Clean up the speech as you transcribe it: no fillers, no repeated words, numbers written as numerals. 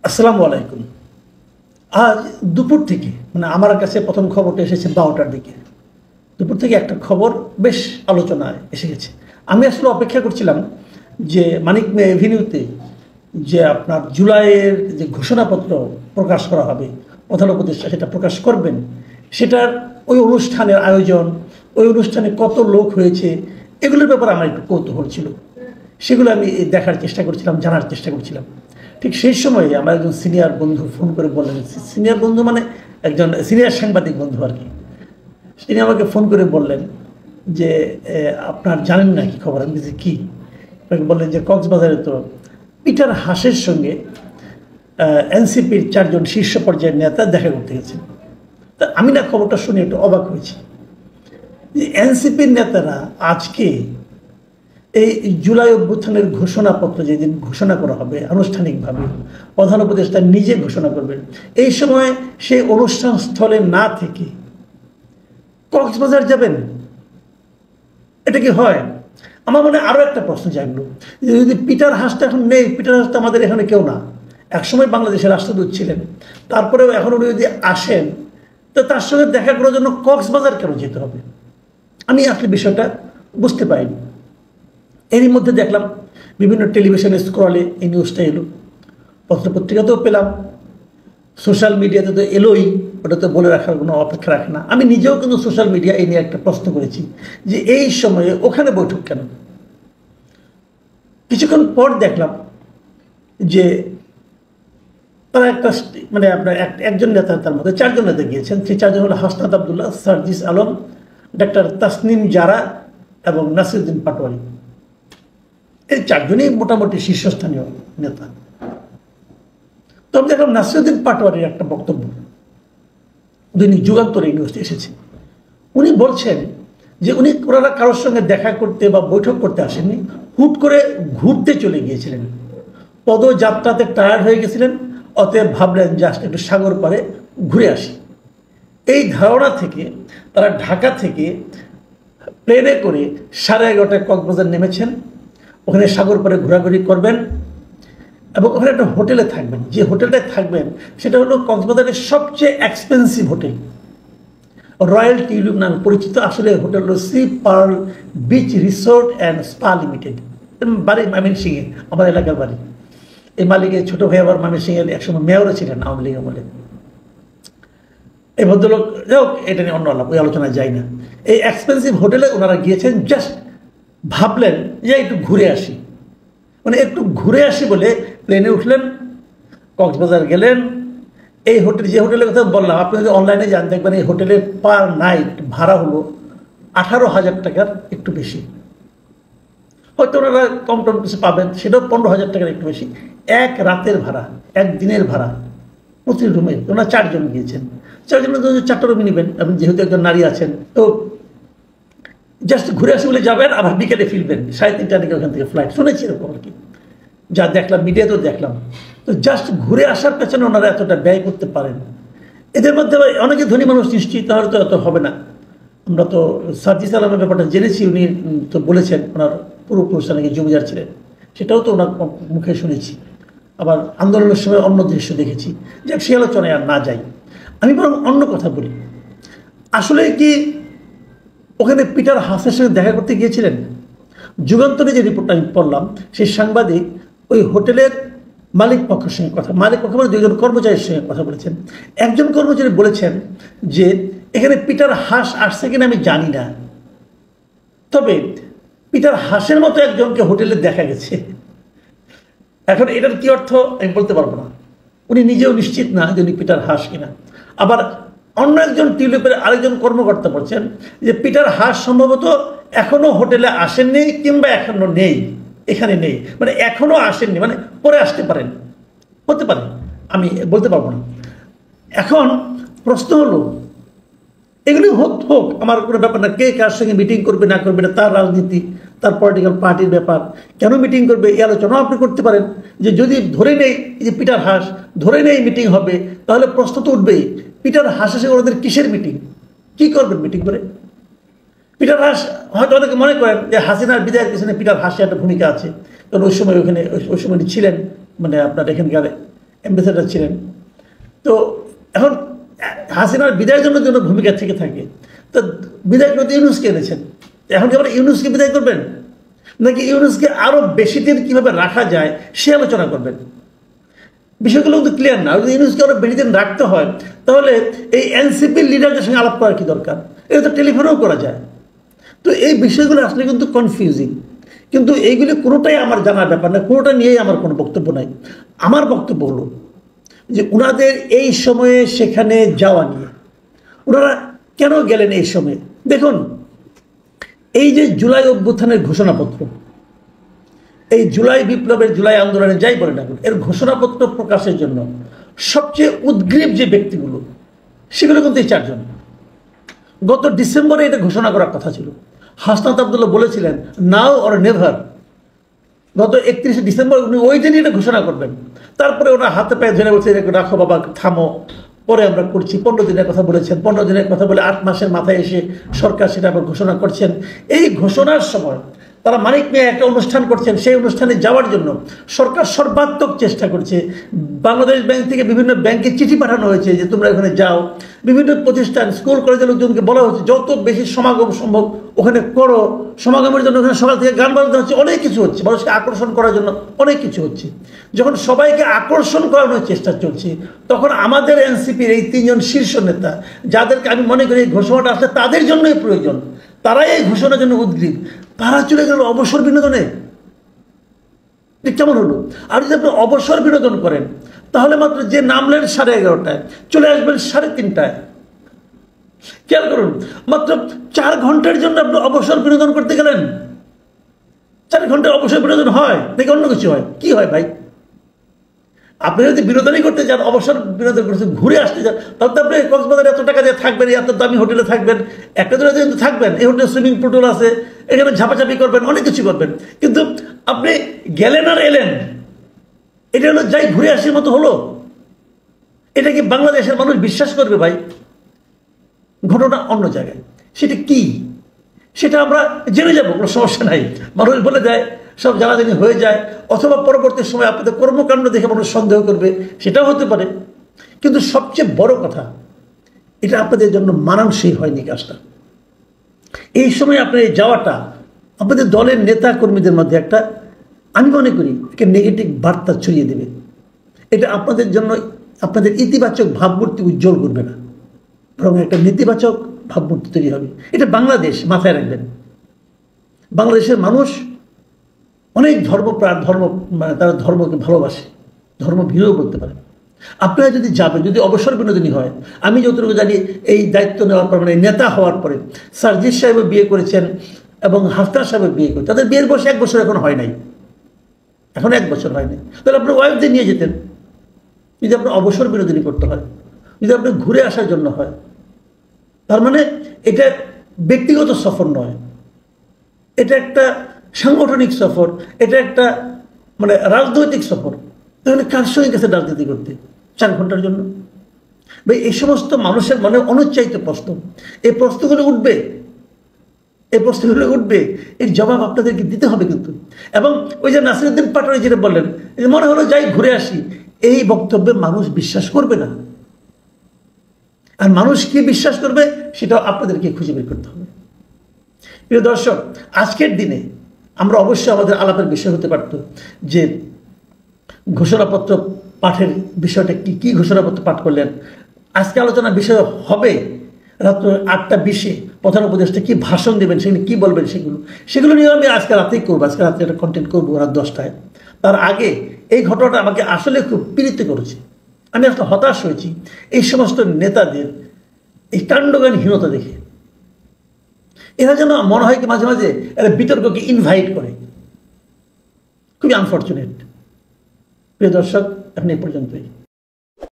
আসসালামু আলাইকুম। আজ দুপুর থেকে মানে আমার কাছে প্রথম খবরটা এসেছে 12টার দিকে। দুপুর থেকে একটা খবর বেশ আলোচনায় এসে গেছে। আমি আসলে অপেক্ষা করছিলাম যে মানিক মে এভিনিউতে যে আপনার জুলাইয়ের যে ঘোষণাপত্র প্রকাশ করা হবে, প্রধান উপদেষ্টা সেটা প্রকাশ করবেন, সেটার ওই অনুষ্ঠানের আয়োজন, ওই অনুষ্ঠানে কত লোক হয়েছে, এগুলোর ব্যাপারে আমার একটু কৌতূহল ছিল। সেগুলো আমি দেখার চেষ্টা করছিলাম, জানার চেষ্টা করছিলাম। ঠিক সেই সময়ে আমার একজন সিনিয়র বন্ধু ফোন করে বললেন, সিনিয়র বন্ধু মানে একজন সিনিয়র সাংবাদিক বন্ধু আর কি, তিনি আমাকে ফোন করে বললেন যে আপনার জানেন না কি খবর? আমি বলছি কী? বললেন যে কক্সবাজারে তো পিটার হাসের সঙ্গে এনসিপির 4জন শীর্ষ পর্যায়ের নেতা দেখা করতে গেছেন। তা আমি না খবরটা শুনে একটু অবাক হয়েছি যে এনসিপির নেতারা আজকে এই জুলাই অভ্যুত্থানের ঘোষণাপত্র যেদিন ঘোষণা করা হবে আনুষ্ঠানিকভাবে, প্রধান উপদেষ্টা নিজে ঘোষণা করবেন, এই সময় সেই অনুষ্ঠান স্থলে না থেকে কক্সবাজার যাবেন, এটা কি হয়? আমার মনে আরও একটা প্রশ্ন জাগলো যে যদি পিটার হাসটা এখন নেই, পিটার হাসটা আমাদের এখানে কেউ না, একসময় বাংলাদেশের রাষ্ট্রদূত ছিলেন, তারপরেও এখন উনি যদি আসেন তো তার সঙ্গে দেখা করার জন্য কক্সবাজার কেন যেতে হবে? আমি আসলে বিষয়টা বুঝতে পারিনি। এরই মধ্যে দেখলাম বিভিন্ন টেলিভিশনে স্ক্রলে এই নিউজটা এলো, পত্রপত্রিকাতেও পেলাম, সোশ্যাল মিডিয়াতে তো এলোই, ওটা তো বলে রাখার কোনো অপেক্ষা রাখে না। আমি নিজেও কিন্তু সোশ্যাল মিডিয়া এই নিয়ে একটা প্রশ্ন করেছি যে এই সময়ে ওখানে বৈঠক কেন? কিছুক্ষণ পর দেখলাম যে তারা একটা মানে আপনার একজন নেতা, তার মধ্যে 4জন নেতা গিয়েছেন। সেই 4জন হলো হাসনাত আবদুল্লাহ, সার্জিস আলম, ডাক্তার তাসনিম জারা এবং নাসিরুদ্দিন পাটোয়ারি। এই 4জনই মোটামুটি শীর্ষস্থানীয় নেতা। তবে দেখলাম নাসিরুদ্দিন পাটোয়ারির একটা বক্তব্য দৈনিক যুগান্তর এই নিউজটি এসেছে। উনি বলছেন যে ওনারা কারোর সঙ্গে দেখা করতে বা বৈঠক করতে আসেননি, হুট করে ঘুরতে চলে গিয়েছিলেন, পদযাত্রাতে টায়ার্ড হয়ে গেছিলেন, অতএব ভাবলেন জাস্ট একটু সাগর পাড়ে ঘুরে আসি। এই ধারণা থেকে তারা ঢাকা থেকে প্লেনে করে 11:30টায় কক্সবাজার নেমেছেন, ওখানে সাগর পাড়ে ঘোরাঘুরি করবেন এবং ওখানে একটা হোটেলে থাকবেন। যে হোটেলটায় থাকবেন সেটা হলো কক্সবাজারের সবচেয়ে এক্সপেন্সিভ হোটেল, রয়্যাল টিউলিপ নামে পরিচিত। আসলে হোটেল হলো sea pearl beach resort and spa limited. বাড়ি ময়মনসিংহে, আমার এলাকার বাড়ি। এই মালিকের ছোটো ভাই আবার ময়মনসিংহের একসময় মেয়রও ছিলেন আওয়ামী লীগ আমলে। এই ভদ্রলোক, যাই এটা নিয়ে অন্য আলাপ, ওই আলোচনায় যাই না। এই এক্সপেন্সিভ হোটেলে ওনারা গিয়েছেন, জাস্ট ভাবলেন যে একটু ঘুরে আসি, মানে একটু ঘুরে আসি বলে প্লেনে উঠলেন, কক্সবাজার গেলেন। এই হোটেল, যে হোটেলের কথা বললাম, আপনি যদি অনলাইনে যান দেখবেন এই হোটেলের পার নাইট ভাড়া হলো 18,000 টাকার একটু বেশি। হয়তো ওনারা কম টম কিছু পাবেন, সেটাও 15,000 টাকার একটু বেশি। এক রাতের ভাড়া, এক দিনের ভাড়া প্রতি রুমে। ওনারা 4জন গিয়েছেন, 4জনের জন্য 4টা রুমই নেবেন। আপনি যেহেতু একজন নারী আছেন, তো জাস্ট ঘুরে আসি বলে যাবেন, আবার বিকেলে ফিরবেন। 3:30টার দিকে ওখান থেকে ফ্লাইট, শুনেছি এরকম আর কি, যা দেখলাম মিডিয়াতেও দেখলাম। তো জাস্ট ঘুরে আসার পেছনে ওনারা এতটা ব্যয় করতে পারেন। এদের মধ্যে অনেকে ধনী মানুষ নিশ্চিত, তাহলে তো এত হবে না। আমরা তো সার্জিস আলমের ব্যাপারটা জেনেছি, উনি তো বলেছেন ওনার পূর্বপুরুষরা নাকি জমিদার ছিলেন, সেটাও তো ওনার মুখে শুনেছি। আবার আন্দোলনের সময় অন্য দৃশ্য দেখেছি। যাক, সে আলোচনায় আর না যাই, আমি বরং অন্য কথা বলি। আসলে কি ওখানে পিটার হাসের সঙ্গে দেখা করতে গিয়েছিলেন? যুগান্তরে যে রিপোর্টটা আমি পড়লাম, সেই সাংবাদিক ওই হোটেলের মালিক পক্ষের সঙ্গে মালিক পক্ষ মানে 2জন কর্মচারীর সঙ্গে কথা বলেছেন। একজন কর্মচারী বলেছেন যে এখানে পিটার হাস আসছে কিনা আমি জানি না, তবে পিটার হাসের মতো একজনকে হোটেলে দেখা গেছে। এখন এটার কি অর্থ আমি বলতে পারবো না, উনি নিজেও নিশ্চিত না যে উনি পিটার হাস কিনা। আবার অন্য একজন টিউলিপের আরেকজন কর্মকর্তা বলছেন যে পিটার হাস সম্ভবত এখনো হোটেলে আসেননি, কিংবা এখনো নেই, এখানে নেই, মানে এখনো আসেননি, মানে পরে আসতে পারেন, হতে পারে, আমি বলতে পারবো না। এখন প্রশ্ন হলো, এগুলি হোক, আমার কোনো ব্যাপার না। কে কার সঙ্গে মিটিং করবে না করবে না তার রাজনীতি, তার পলিটিক্যাল পার্টির ব্যাপার। কেন মিটিং করবে এই আলোচনাও আপনি করতে পারেন। যে যদি ধরে নেই যে পিটার হাস, ধরে নেই মিটিং হবে, তাহলে প্রশ্ন তো উঠবেই, পিটার হাসের সঙ্গে ওদের কিসের মিটিং, কী করবেন মিটিং করে? পিটার হাস, হয়তো অনেকে মনে করেন যে হাসিনার বিদায়ের পিছনে পিটার হাসের একটা ভূমিকা আছে, কারণ ওই সময় ওখানে ওই সময় ছিলেন মানে আপনার এখানকার অ্যাম্বাসেডর ছিলেন। তো এখন হাসিনার বিদায়ের জন্য ভূমিকা থেকে থাকে, তো বিদায় করতে ইউনূসকে এনেছেন। এখন কি আবার ইউনূসকে বিদায় করবেন, নাকি ইউনূসকে আরও বেশি দিন কীভাবে রাখা যায় সে আলোচনা করবেন? বিষয়গুলো কিন্তু ক্লিয়ার না। যদি ইউনূসকে আরও বেশি দিন রাখতে হয় তাহলে এই এনসিপির লিডারদের সঙ্গে আলাপ করার কি দরকার? এটা তো টেলিফোনেও করা যায়। তো এই বিষয়গুলো আসলে কিন্তু কনফিউজিং, কিন্তু এইগুলি কোনোটাই আমার জানার ব্যাপার না, কোনোটা নিয়েই আমার কোনো বক্তব্য নাই। আমার বক্তব্য হলো যে ওনাদের এই সময়ে সেখানে যাওয়া নিয়ে, ওনারা কেন গেলেন এই সময়ে? দেখুন, এই যে জুলাই অভ্যুত্থানের ঘোষণাপত্র, এই জুলাই বিপ্লবের, জুলাই আন্দোলনে যাই বলে না, এর ঘোষণাপত্র প্রকাশের জন্য সবচেয়ে উদ্গ্রীব যে ব্যক্তিগুলো, সেগুলো কিন্তু এই চারজন। গত ডিসেম্বরে এটা ঘোষণা করার কথা ছিল। হাসনাত আবদুল্লাহ বলেছিলেন নাও অর নেভার। গত 31শে ডিসেম্বর উনি ওই দিনই এটা ঘোষণা করবেন। তারপরে ওরা হাতে পায়ে ধরে বলছে রাখো বাবা, থামো, পরে আমরা করছি। 15 দিনের কথা বলেছেন, 15 দিনের কথা বলে 8 মাসের মাথায় এসে সরকার সেটা আবার ঘোষণা করছেন। এই ঘোষণার সময় তারা মানিক মিয়া একটা অনুষ্ঠান করছেন, সেই অনুষ্ঠানে যাওয়ার জন্য সরকার সর্বাত্মক চেষ্টা করছে। বাংলাদেশ ব্যাংক থেকে বিভিন্ন ব্যাংকে চিঠি পাঠানো হয়েছে যে তোমরা ওখানে যাও। বিভিন্ন প্রতিষ্ঠান, স্কুল কলেজের লোকজনকে বলা হচ্ছে যত বেশি সমাগম সম্ভব ওখানে করো। সমাগমের জন্য ওখানে সকাল থেকে গান বাজানো হচ্ছে, অনেক কিছু হচ্ছে, মানুষকে আকর্ষণ করার জন্য অনেক কিছু হচ্ছে। যখন সবাইকে আকর্ষণ করানোর চেষ্টা চলছে, তখন আমাদের এনসিপির এই 3 জন শীর্ষ নেতা, যাদেরকে আমি মনে করি এই ঘোষণাটা আসলে তাদের জন্যই প্রয়োজন, তারাই এই ঘোষণার জন্য উদ্গ্রীব, তারা চলে গেল অবসর বিনোদনে। কেমন হলো? আর যদি আপনি অবসর বিনোদন করেন তাহলে মাত্র যে নামলেন 11:30টায়, চলে আসবেন 3:30টায়। খেয়াল করুন, মাত্র 4 ঘন্টার জন্য আপনি অবসর বিনোদন করতে গেলেন। 4 ঘন্টার অবসর বিনোদন হয় নাকি অন্য কিছু হয়? কি হয় ভাই? আপনি যদি বিনোদনই করতে যান, অবসর বিনোদন করতে ঘুরে আসতে যান, তাহলে তো আপনি কক্সবাজারে এত টাকা দিয়ে থাকবেন, এত দামি হোটেলে থাকবেন, একটা দিনে কিন্তু থাকবেন। এই হোটেলে সুইমিং পুল আছে, এখানে ঝাপাঝাপি করবেন, অনেক কিছু করবেন। কিন্তু আপনি গেলেন আর এলেন, এটা হলো যাই ঘুরে আসার মতো হলো? এটা কি বাংলাদেশের মানুষ বিশ্বাস করবে ভাই? ঘটনা অন্য জায়গায়। সেটা কি, সেটা আমরা জেনে যাবো, কোনো সমস্যা নাই। মানুষ বলে দেয়, সব জানাজানি হয়ে যায়, অথবা পরবর্তী সময় আপনাদের কর্মকাণ্ড দেখে মানুষ সন্দেহ করবে, সেটাও হতে পারে। কিন্তু সবচেয়ে বড় কথা, এটা আপনাদের জন্য মানানসই হয়নি কাজটা। এই সময় আপনার এই যাওয়াটা আপনাদের দলের নেতা কর্মীদের মধ্যে একটা, আমি মনে করি, একটা নেগেটিভ বার্তা ছড়িয়ে দেবে। এটা আপনাদের জন্য, আপনাদের ইতিবাচক ভাবমূর্তি উজ্জ্বল করবে না, বরং একটা নেতিবাচক ভাবমূর্তি তৈরি হবে। এটা বাংলাদেশ, মাথায় রাখবেন। বাংলাদেশের মানুষ অনেক ধর্মপ্রাণ, মানে তারা ধর্মকে ভালোবাসে, ধর্ম ভীরও করতে পারে। আপনারা যদি যাবেন, যদি অবসর বিনোদনী হয়, আমি যতটুকু জানি এই দায়িত্ব নেওয়ার পর, মানে নেতা হওয়ার পরে, সার্জিস সাহেবও বিয়ে করেছেন এবং হাফতার সাহেবের বিয়ে করেছেন। তাদের বিয়ের বয়স 1 বছর এখন হয় নাই, এখন 1 বছর হয়নি। তাহলে আপনার ওয়াইফদের নিয়ে যেতেন। যদি আপনার অবসর বিনোদনী করতে হয়, যদি আপনার ঘুরে আসার জন্য হয়, তার মানে এটা ব্যক্তিগত সফর নয়, এটা একটা সাংগঠনিক সফর, এটা একটা মানে রাজনৈতিক সফর। তাহলে কার সঙ্গে গেছে রাজনীতি করতে 4 ঘন্টার জন্য? ভাই, এই সমস্ত মানুষের মনে অনুচ্চারিত প্রশ্ন, এই প্রশ্নগুলো উঠবে, এর জবাব আপনাদেরকে দিতে হবে কিন্তু। এবং ওই যে নাসিরউদ্দিন পাটোয়ারি যেটা বললেন, মনে হলো যাই ঘুরে আসি, এই বক্তব্যে মানুষ বিশ্বাস করবে না। আর মানুষ কি বিশ্বাস করবে সেটাও আপনাদেরকে খুঁজে বের করতে হবে। প্রিয় দর্শক, আজকের দিনে আমরা অবশ্যই আমাদের আলাপের বিষয় হতে পারত যে ঘোষণাপত্র পাঠের বিষয়টা কি ঘোষণাপত্র পাঠ করলেন। আজকে আলোচনার বিষয় হবে রাত্র 8:20 প্রধান উপদেষ্টা কি ভাষণ দেবেন, সেগুলো কি বলবেন, সেগুলো নিয়ে আমি আজকে রাতেই করবো। আজকে রাতে একটা কন্টেন্ট করবো রাত 10টায়। তার আগে এই ঘটনাটা আমাকে আসলে খুব পীড়িত করেছে। আমি আসলে হতাশ হয়েছি এই সমস্ত নেতাদের এই কাণ্ডজ্ঞানহীনতা দেখে। এরা যেন মনে হয় কি মাঝে মাঝে এরা বিতর্ককে ইনভাইট করে। খুবই আনফর্চুনেট। প্রিয় দর্শক, এখন এই পর্যন্তই।